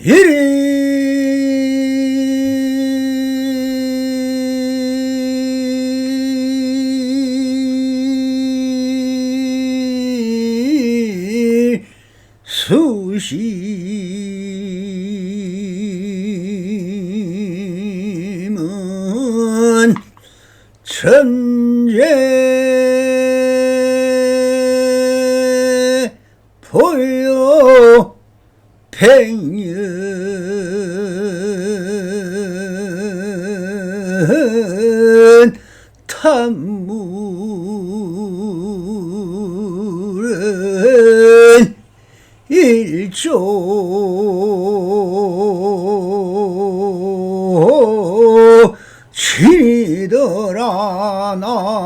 이리 수심은 천재 보여 백년 탐물은 일조 지더라 나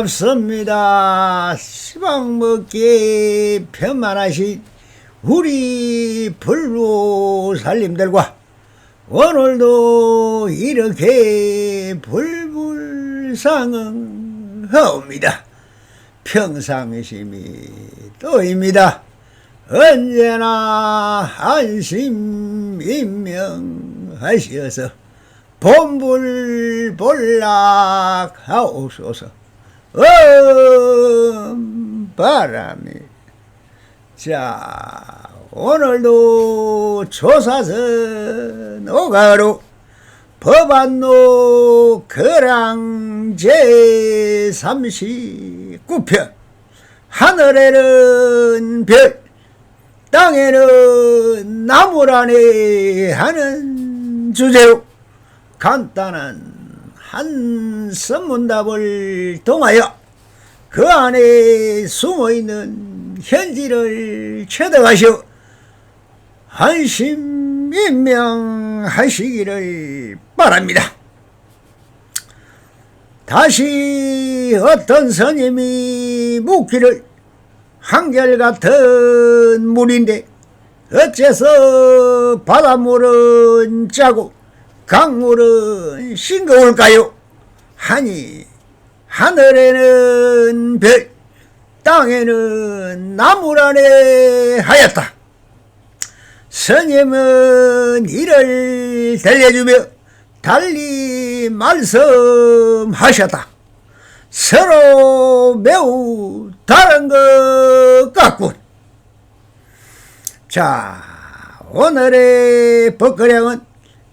반갑습니다. 시방 먹기 편만하신 우리 불보살님들과 오늘도 이렇게 불불상응하옵니다. 평상심이 또입니다. 언제나 안심인명하시어서 본불본락하옵소서. 바람이. 자, 오늘도 조사선 오가로 법안로 거랑 제39편 하늘에는 별 땅에는 나무라네 하는 주제로 간단한 한 선문답을 통하여 그 안에 숨어있는 현지를 체득하시어 안심인명하시기를 바랍니다. 다시 어떤 스님이 묻기를 한결같은 물인데 어째서 바닷물은 짜고 강물은 싱거울까요? 하니 하늘에는 별 땅에는 나무라네 하였다. 스님은 이를 들려주며 달리 말씀하셨다. 서로 매우 다른 것 같군. 자, 오늘의 법거량은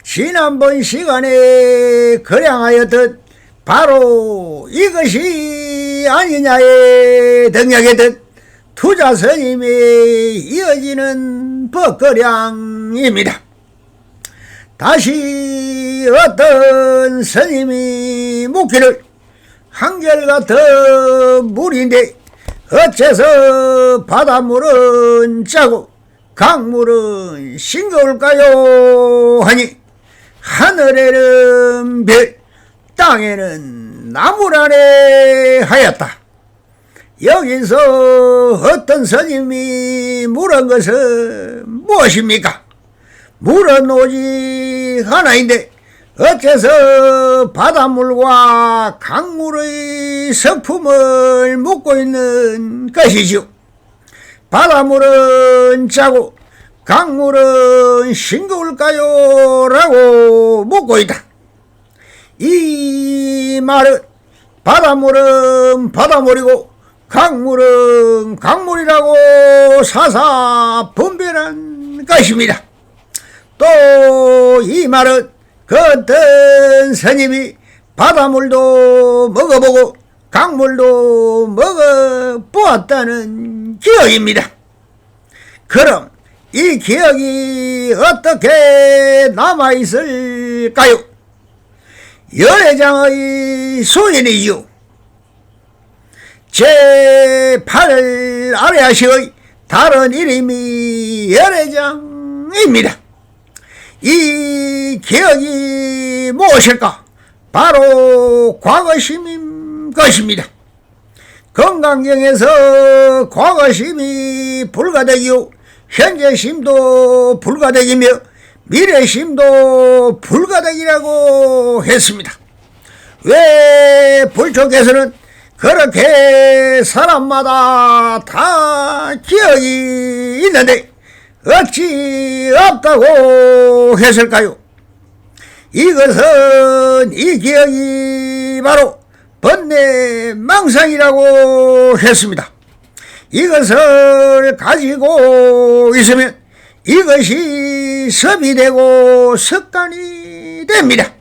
지난번 시간에 거량하였던 바로 이것이 아니냐에 등장했던 투자스님에 이어지는 법거량입니다. 다시 어떤 스님이 묻기를 한결같은 물인데 어째서 바닷물은 짜고 강물은 싱거울까요? 하니 하늘에는 별 땅에는 나무라네 하였다. 여기서 어떤 스님이 물은 것은 무엇입니까? 물은 오직 하나인데 어째서 바닷물과 강물의 성품을 묻고 있는 것이지요? 바닷물은 짜고 강물은 싱거울까요? 라고 묻고 있다. 이 말은 바닷물은 바닷물이고 강물은 강물이라고 사사 분별한 것입니다. 또 이 말은 그 어떤 스님이 바닷물도 먹어보고 강물도 먹어보았다는 기억입니다. 그럼 이 기억이 어떻게 남아있을까요? 열애장의 소인이죠. 제8 아래아시의 다른 이름이 열애장입니다. 이 기억이 무엇일까? 바로 과거심인 것입니다. 건강경에서 과거심이 불가득이요 현재심도 불가득이며 미래심도 불가득이라고 했습니다. 왜 불교께서는 그렇게 사람마다 다 기억이 있는데 어찌 없다고 했을까요? 이것은 이 기억이 바로 번뇌망상이라고 했습니다. 이것을 가지고 있으면 이것이 습이 되고 습관이 됩니다.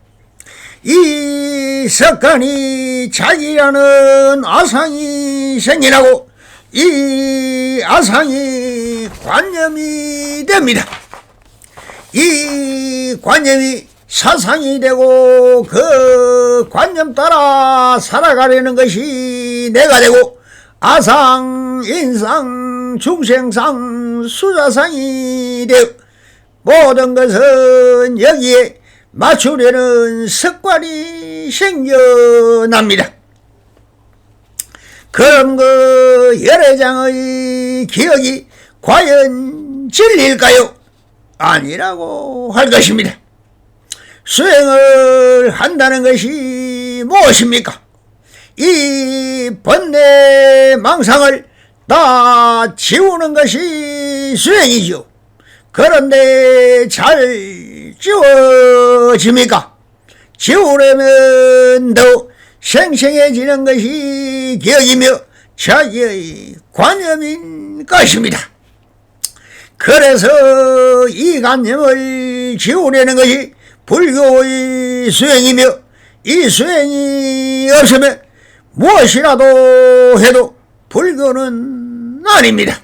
이 습관이 자기라는 아상이 생겨나고 이 아상이 관념이 됩니다. 이 관념이 사상이 되고 그 관념 따라 살아가려는 것이 내가 되고 아상, 인상, 중생상, 수자상이 되어 모든 것은 여기에 맞추려는 습관이 생겨납니다. 그럼 그 열애장의 기억이 과연 진리일까요? 아니라고 할 것입니다. 수행을 한다는 것이 무엇입니까? 이 번뇌망상을 다 지우는 것이 수행이죠. 그런데 잘 지워집니까? 지우려면 더 생생해지는 것이 기억이며 자기의 관념인 것입니다. 그래서 이 관념을 지우려는 것이 불교의 수행이며 이 수행이 없으면 무엇이라도 해도 불교는 아닙니다.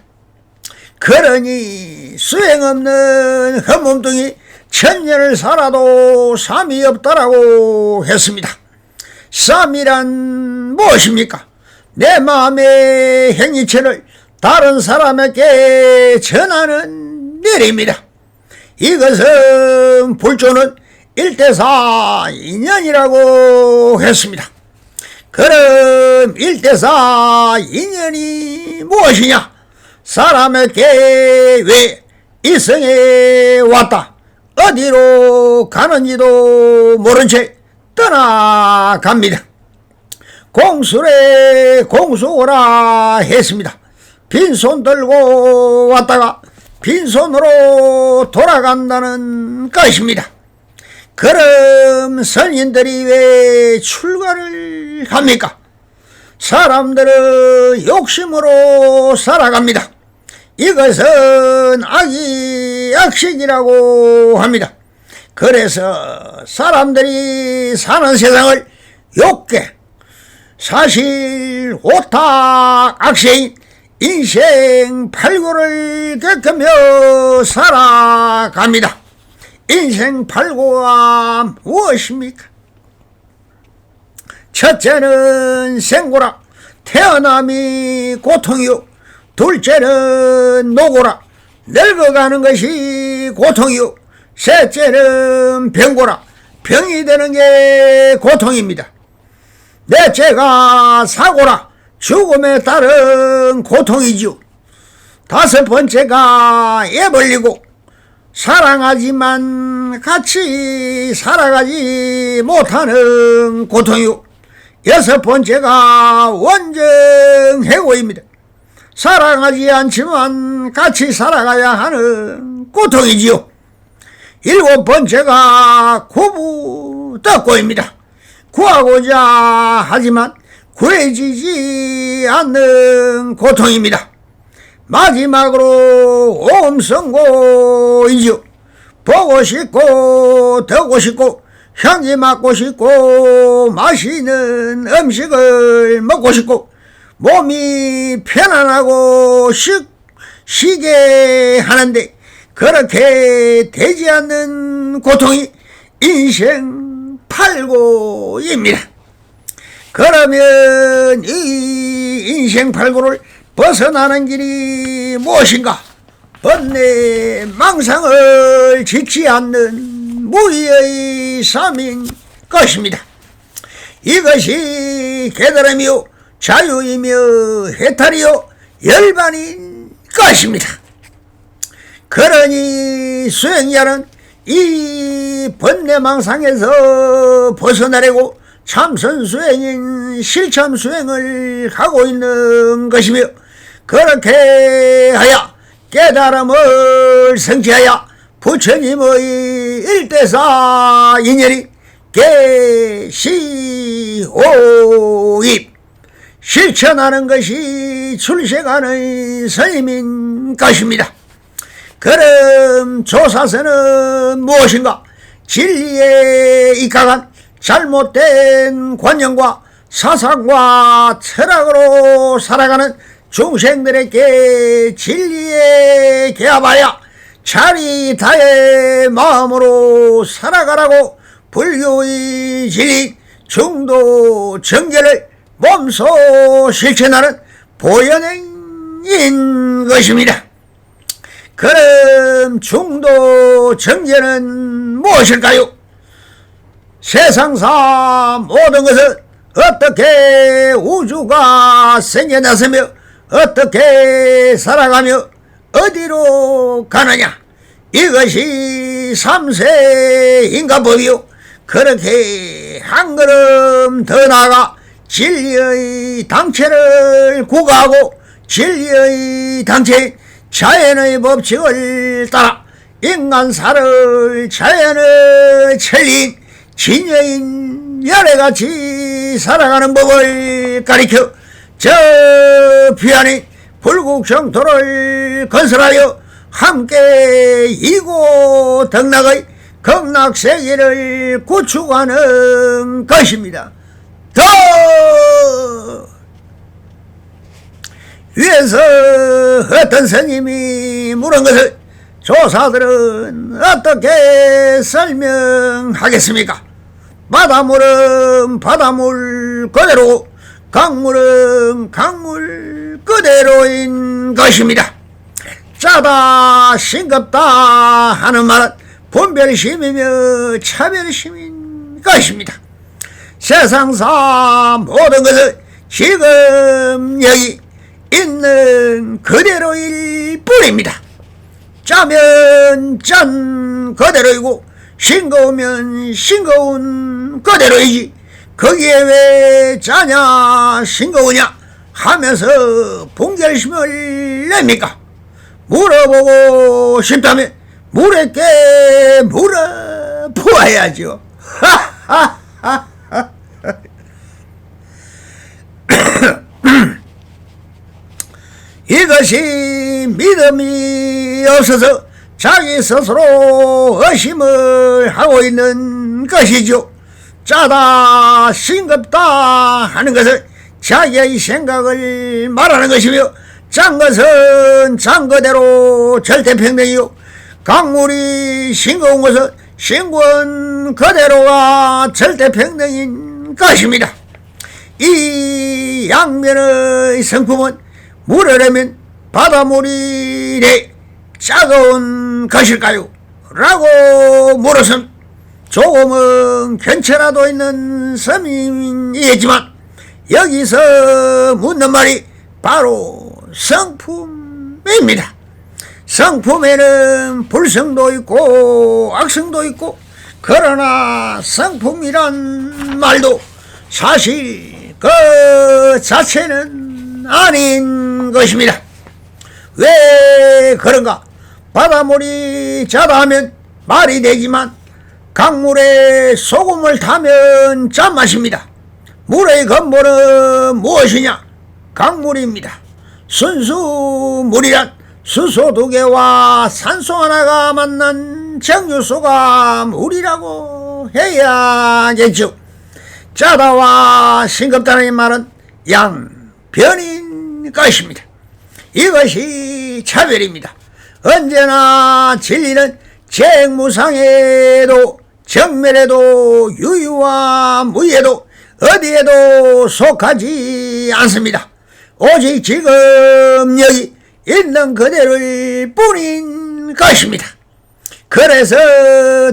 그러니 수행 없는 헛몸뚱이 천년을 살아도 삼이 없다라고 했습니다. 삼이란 무엇입니까? 내 마음의 행위체를 다른 사람에게 전하는 일입니다. 이것은 불조는 일대사 인연이라고 했습니다. 그럼 일대사 인연이 무엇이냐? 사람에게 왜 이성에 왔다 어디로 가는지도 모른 채 떠나갑니다. 공술에 공수오라 했습니다. 빈손 들고 왔다가 빈손으로 돌아간다는 것입니다. 그럼 선인들이 왜 출가를 합니까? 사람들은 욕심으로 살아갑니다. 이것은 악이 악식이라고 합니다. 그래서 사람들이 사는 세상을 욕게 사실 오탁 악세인 인생 팔고를 겪으며 살아갑니다. 인생 팔고가 무엇입니까? 첫째는 생고라 태어남이 고통이요, 둘째는 노고라 늙어가는 것이 고통이요, 셋째는 병고라 병이 되는 게 고통입니다. 넷째가 사고라 죽음에 따른 고통이죠. 다섯 번째가 애벌리고 사랑하지만 같이 살아가지 못하는 고통이요, 여섯 번째가 원정해고입니다. 사랑하지 않지만 같이 살아가야 하는 고통이지요. 일곱 번째가 구부덕고입니다. 구하고자 하지만 구해지지 않는 고통입니다. 마지막으로 오음성고이죠. 보고 싶고 듣고 싶고 향기 맡고 싶고 맛있는 음식을 먹고 싶고 몸이 편안하고 쉬게 하는데 그렇게 되지 않는 고통이 인생 팔고입니다. 그러면 이 인생 팔고를 벗어나는 길이 무엇인가? 번뇌 망상을 짓지 않는 무의의 삶인 것입니다. 이것이 깨달음이요 자유이며 해탈이요 열반인 것입니다. 그러니 수행자는 이 번뇌망상에서 벗어나려고 참선수행인 실참수행을 하고 있는 것이며, 그렇게 하여 깨달음을 성취하여 부처님의 일대사 인연이 계시오입 실천하는 것이 출세가는 스님인 것입니다. 그럼 조사서는 무엇인가? 진리에 입각한 잘못된 관념과 사상과 철학으로 살아가는 중생들에게 진리에 개합하여 자리다의 마음으로 살아가라고 불교의 진리 중도 정결을 몸소 실천하는 보현행인 것입니다. 그럼 중도 정결은 무엇일까요? 세상사 모든 것은 어떻게 우주가 생겨났으며 어떻게 살아가며 어디로 가느냐, 이것이 삼세 인간법이요. 그렇게 한 걸음 더 나아가 진리의 당체를 구가하고 진리의 당체인 자연의 법칙을 따라 인간사를 자연의 천리인 진여인 열애같이 살아가는 법을 가리켜 저 귀한인 불국정토를 건설하여 함께 이고 덕락의 극락세계를 구축하는 것입니다. 더 위에서 어떤 스님이 물은 것을 조사들은 어떻게 설명하겠습니까? 바닷물은 바닷물 그대로, 강물은 강물 그대로인 것입니다. 짜다 싱겁다 하는 말은 분별심이며 차별심인 것입니다. 세상사 모든 것은 지금 여기 있는 그대로일 뿐입니다. 짜면 짠 그대로이고 싱거우면 싱거운 그대로이지, 거기에 왜 짜냐 싱거우냐 하면서 분별심을 냅니까? 물어보고 싶다면 물에게 물어보아야죠. 이것이 믿음이 없어서 자기 스스로 의심을 하고 있는 것이죠. 짜다 싱겁다 하는 것은 자기의 생각을 말하는 것이며, 짠 것은 짠 그대로 절대평등이요, 강물이 싱거운 것은 싱거운 그대로가 절대평등인 것입니다. 이 양면의 성품은 물으려면 바닷물이 차가운 것일까요? 라고 물었음 조금은 괜찮아도 있는 스님이겠지만, 여기서 묻는 말이 바로 성품입니다. 성품에는 불성도 있고 악성도 있고, 그러나 성품이란 말도 사실 그 자체는 아닌 것입니다. 왜 그런가? 바닷물이 짜다 하면 말이 되지만 강물에 소금을 타면 짠맛입니다. 물의 근본은 무엇이냐? 강물입니다. 순수 물이란 수소 2개와 산소 하나가 만난 정유소가 물이라고 해야겠죠. 짜다와 싱겁다는 말은 양변인 것입니다. 이것이 차별입니다. 언제나 진리는 재무상에도 정멸에도 유유와 무에도 어디에도 속하지 않습니다. 오직 지금 여기 있는 그대로일 뿐인 것입니다. 그래서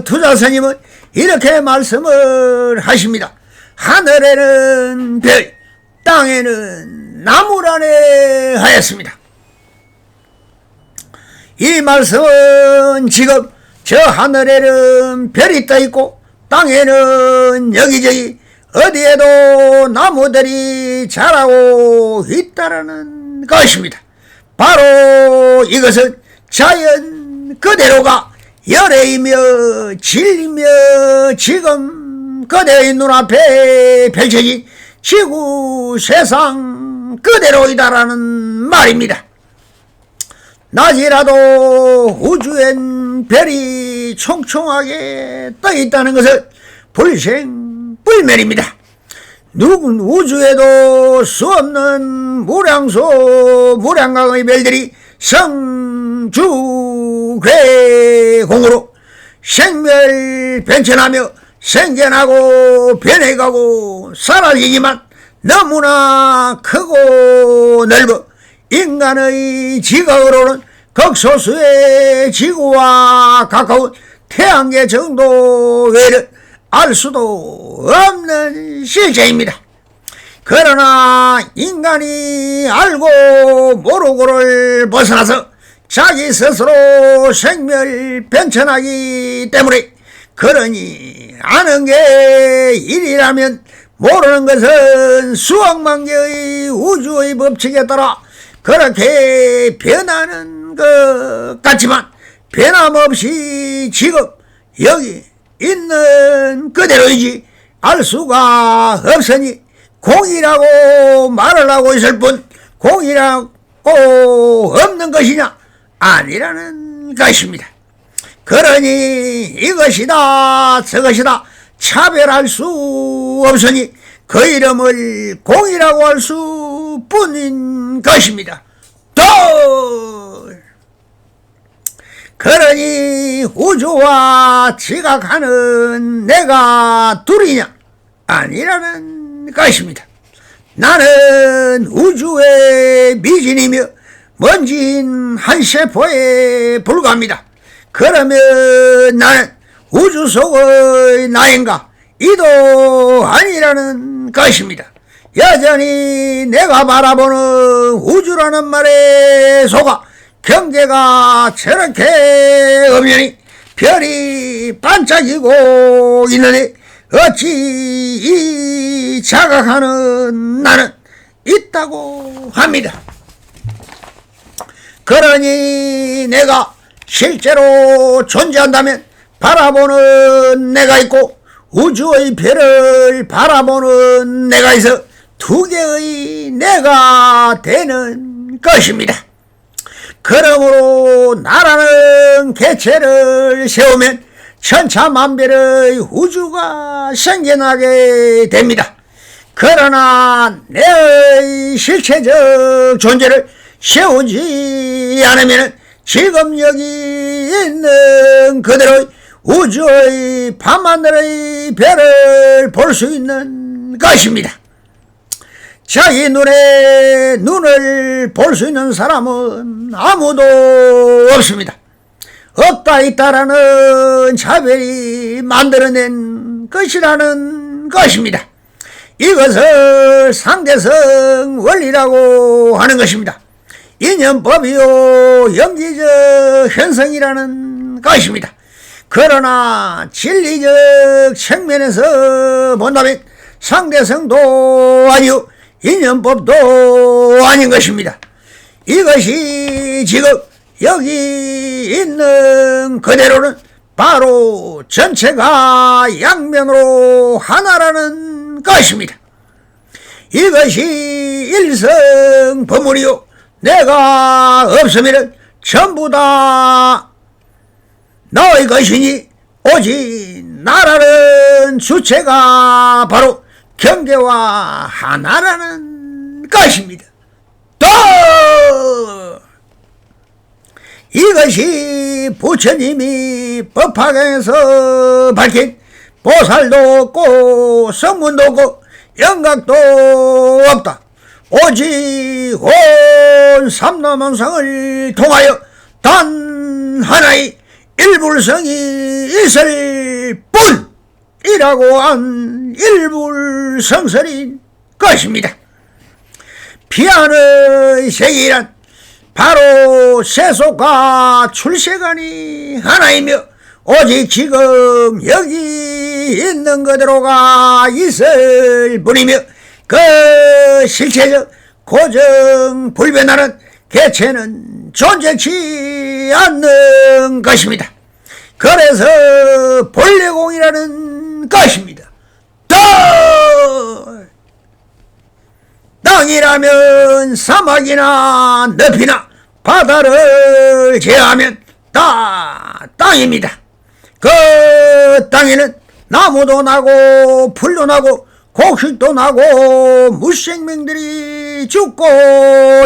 투자스님은 이렇게 말씀을 하십니다. 하늘에는 별, 땅에는 나무라네 하였습니다. 이 말씀은 지금 저 하늘에는 별이 떠 있고 땅에는 여기저기 어디에도 나무들이 자라고 있다라는 것입니다. 바로 이것은 자연 그대로가 열애이며 진리며 지금 그대의 눈앞에 펼쳐진 지구 세상 그대로이다라는 말입니다. 낮이라도 우주엔 별이 총총하게 떠 있다는 것은 불생불멸입니다. 누군 우주에도 수없는 무량강의 별들이 성주괴공으로 생멸변천하며 생겨나고 변해가고 사라지지만 너무나 크고 넓어 인간의 지각으로는 극소수의 지구와 가까운 태양계 정도 외에는 알 수도 없는 실체입니다. 그러나 인간이 알고 모르고를 벗어나서 자기 스스로 생멸변천하기 때문에 그러니 아는 게 일이라면 모르는 것은 수억만 개의 우주의 법칙에 따라 그렇게 변하는 것 같지만 변함없이 지금 여기 있는 그대로이지 알 수가 없으니 공이라고 말을 하고 있을 뿐 공이라고 없는 것이냐 아니라는 것입니다. 그러니 이것이다 저것이다 차별할 수 없으니 그 이름을 공이라고 할 수뿐인 것입니다. 또 그러니 우주와 지각하는 내가 둘이냐 아니라는 것입니다. 나는 우주의 미진이며 먼지인 한 세포에 불과합니다. 그러면 나는 우주 속의 나인가 이도 아니라는 것입니다. 여전히 내가 바라보는 우주라는 말에 속아 경계가 저렇게 없으니 별이 반짝이고 있는데 어찌 이 자각하는 나는 있다고 합니다. 그러니 내가 실제로 존재한다면 바라보는 내가 있고 우주의 별을 바라보는 내가 있어 두 개의 내가 되는 것입니다. 그러므로 나라는 개체를 세우면 천차만별의 우주가 생겨나게 됩니다. 그러나 내 실체적 존재를 세우지 않으면 지금 여기 있는 그대로의 우주의 밤하늘의 별을 볼 수 있는 것입니다. 자기 눈을 볼 수 있는 사람은 아무도 없습니다. 없다 있다라는 차별이 만들어낸 것이라는 것입니다. 이것을 상대성 원리라고 하는 것입니다. 인연법이요 연기적 현상이라는 것입니다. 그러나 진리적 측면에서 본다면 상대성도 아니요 인연법도 아닌 것입니다. 이것이 지금 여기 있는 그대로는 바로 전체가 양면으로 하나라는 것입니다. 이것이 일성법문이요 내가 없으면 전부 다 너의 것이니 오직 나라는 주체가 바로 경계와 하나라는 것입니다. 또 이것이 부처님이 법화경에서 밝힌 보살도 없고 성문도 없고 영각도 없다. 오직 이번 삼라만상을 통하여 단 하나의 일불성이 있을 뿐이라고 한 일불성설인 것입니다. 피안의 세계란 바로 세속과 출세관이 하나이며 오직 지금 여기 있는 그대로가 있을 뿐이며 그 실체적 고정 불변하는 개체는 존재치 않는 것입니다. 그래서 본래공이라는 것입니다. 땅이라면 사막이나 늪이나 바다를 제하면 다 땅입니다. 그 땅에는 나무도 나고 풀도 나고 곡식도 나고 무생명들이 죽고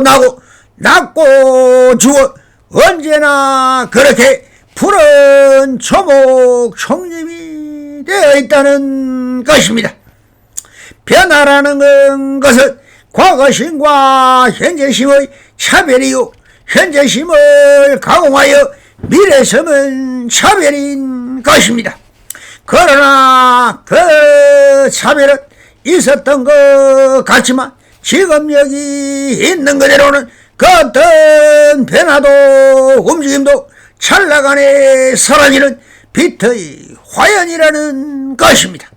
나고 낳고 죽어 언제나 그렇게 푸른 초목 총림이 되어 있다는 것입니다. 변화라는 것은 과거심과 현재심의 차별이요 현재심을 가공하여 미래심은 차별인 것입니다. 그러나 그 차별은 있었던 것 같지만 지금 여기 있는 그대로는 그 어떤 변화도 움직임도 찰나간에 사라지는 빛의 화연이라는 것입니다.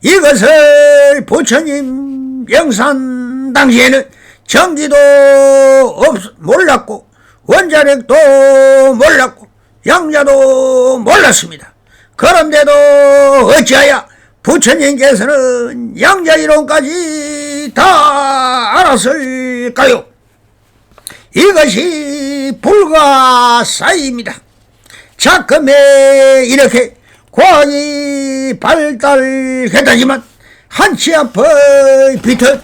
이것을 부처님 영산 당시에는 전기도 몰랐고 원자력도 몰랐고 양자도 몰랐습니다. 그런데도 어찌하여 부처님께서는 양자이론까지 다 알았을까요? 이것이 불가사의입니다. 자금에 이렇게 과학이 발달했다지만 한치 앞의 빛의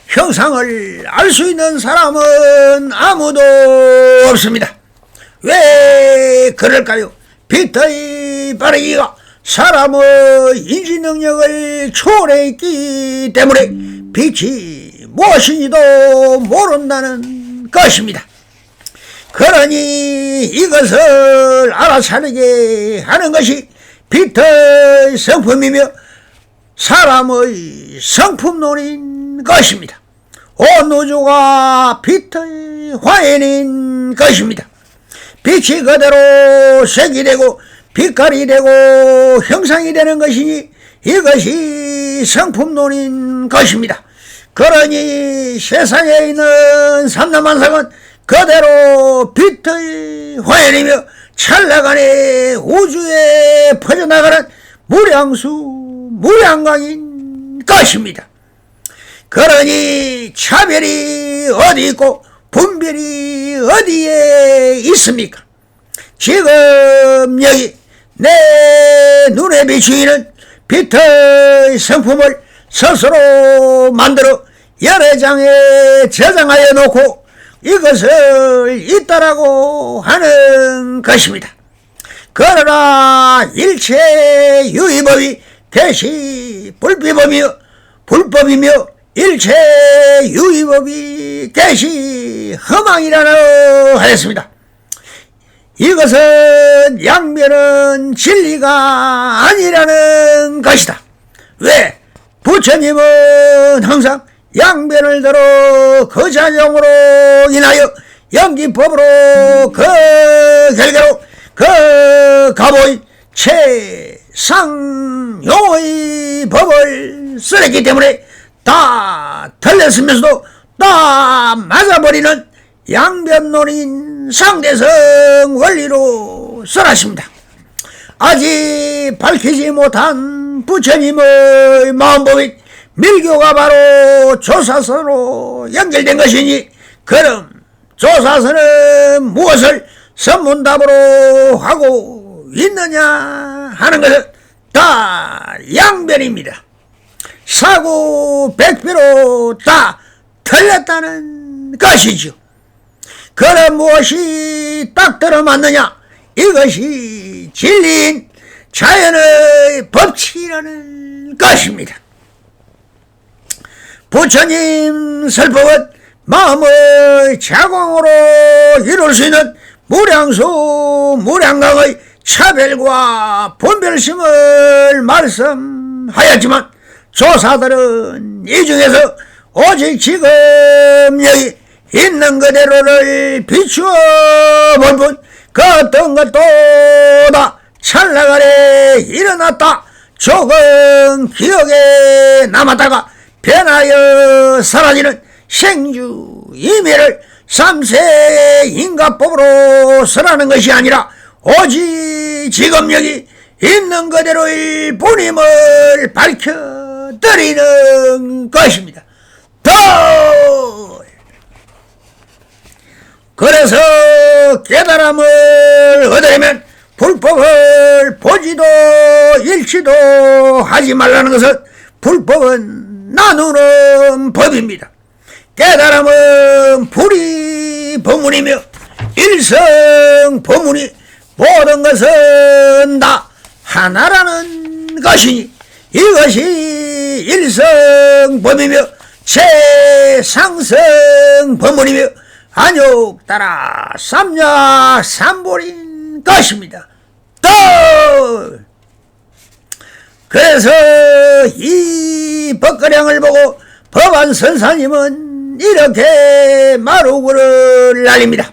형상을 알 수 있는 사람은 아무도 없습니다. 왜 그럴까요? 빛의 빠르기가 사람의 인지 능력을 초월했기 때문에 빛이 무엇인지도 모른다는 것입니다. 그러니 이것을 알아차리게 하는 것이 빛의 성품이며 사람의 성품론인 것입니다. 온 우주가 빛의 화연인 것입니다. 빛이 그대로 색이 되고 빛깔이 되고 형상이 되는 것이니 이것이 성품론인 것입니다. 그러니 세상에 있는 삼라만상은 그대로 빛의 화연이며 찰나간에 우주에 퍼져나가는 무량광인 것입니다. 그러니 차별이 어디 있고 분별이 어디에 있습니까? 지금 여기 내 눈에 비추이는 빛의 성품을 스스로 만들어 여러 장에 저장하여 놓고 이것을 있다라고 하는 것입니다. 그러나 일체 유의법이 개시 불법이며 일체 유의법이 개시 허망이라고 하였습니다. 이것은 양면은 진리가 아니라는 것이다. 왜? 부처님은 항상 양변을 들어 그 작용으로 인하여 연기법으로 그 결과로 그 가보의 최상용의 법을 쓰랬기 때문에 다 틀렸으면서도 다 맞아버리는 양변론인 상대성 원리로 써놨습니다. 아직 밝히지 못한 부처님의 마음법인 밀교가 바로 조사서로 연결된 것이니 그럼 조사서는 무엇을 선문답으로 하고 있느냐 하는 것은 다 양변입니다. 사구 백비로 다 틀렸다는 것이죠. 그럼 무엇이 딱 들어맞느냐? 이것이 진리인 자연의 법칙이라는 것입니다. 부처님 설법은 마음의 자광으로 이룰 수 있는 무량수 무량강의 차별과 분별심을 말씀하였지만 조사들은 이 중에서 오직 지금 여기 있는 그대로를 비추어 볼 뿐 그 어떤 것도 다 찰나간에 일어났다 조금 기억에 남았다가 변하여 사라지는 생주 이멸을 삼세 인가법으로 설하는 것이 아니라 오직 지금 여기 있는 그대로의 본임을 밝혀드리는 것입니다. 그래서 깨달음을 얻으려면 불법을 보지도 읽지도 하지 말라는 것은 불법은 나누는 법입니다. 깨달음은 불이 법문이며 일성 법문이 모든 것은 다 하나라는 것이니 이것이 일성 법이며 최상성 법문이며 안욕 따라 삼약 삼볼인 것입니다. 그래서 이 법가량을 보고 법안 선사님은 이렇게 마루구를 날립니다.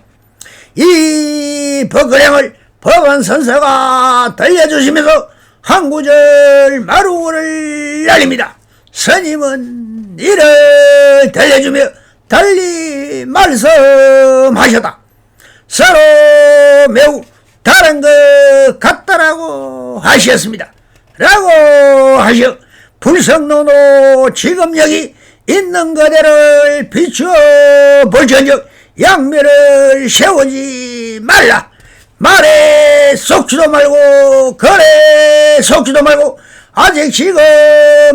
이 법가량을 법안 선사가 들려주시면서 한 구절 마루구를 날립니다. 스님은 이를 들려주며 달리 말씀하셨다. 서로 매우 다른 것 같다라고 하셨습니다. 라고 하셔 불성노노 지금 여기 있는 그대를 비추어 볼전적 양면을 세우지 말라. 말에 속지도 말고 글에 속지도 말고 아직 지금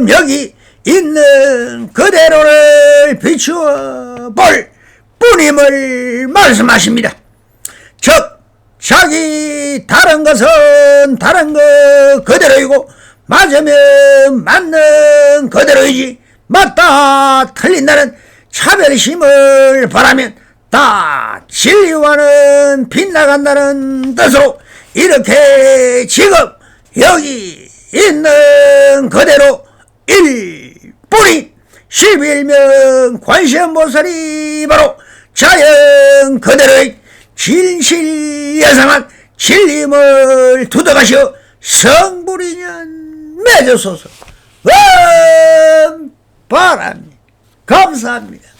여기 있는 그대로를 비추어 볼 뿐임을 말씀하십니다. 즉 자기 다른 것은 다른 것 그대로이고 맞으면 맞는 그대로이지 맞다 틀린다는 차별심을 바라면 다 진리와는 빗나간다는 뜻으로 이렇게 지금 여기 있는 그대로 일뿐이 11명 관세음보살이 바로 자연 그대로의 진실예상한 진림을 두덕하시어 성불인연 맺으소서. 바랍니다. 감사합니다.